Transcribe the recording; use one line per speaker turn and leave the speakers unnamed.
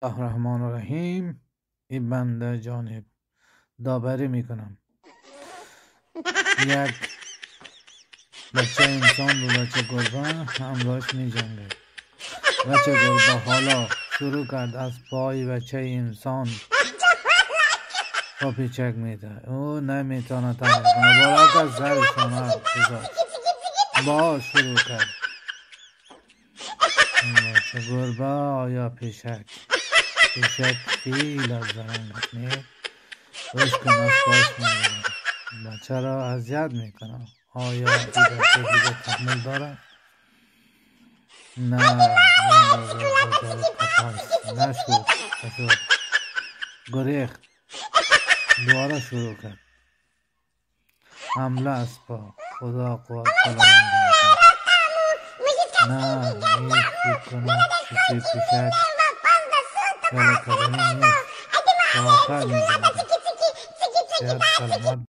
الرحمن الرحیم. این بنده جانب داوری میکنم. یک بچه انسان و بچه گربه همراهش می جنگه. بچه گربه حالا شروع کرد از پای بچه انسان پیچک میده. او نمیتونه تمام کنه. بالا از سرشون با شروع کرد. بچه گربه آیا پیشک خیلی از زرنگ نیست. روش کن از پاش میگیره. بچه را اذیت میکنه. آیا این بچه دیگه تحمل داره؟ نه نشد. گریخت. دوباره شروع کرد. حمله از پا. خدا قوت خداوند. نه این کنه چیزی پیشک ولی کدومی نیست. تا آخر میزنه. شاید سلامت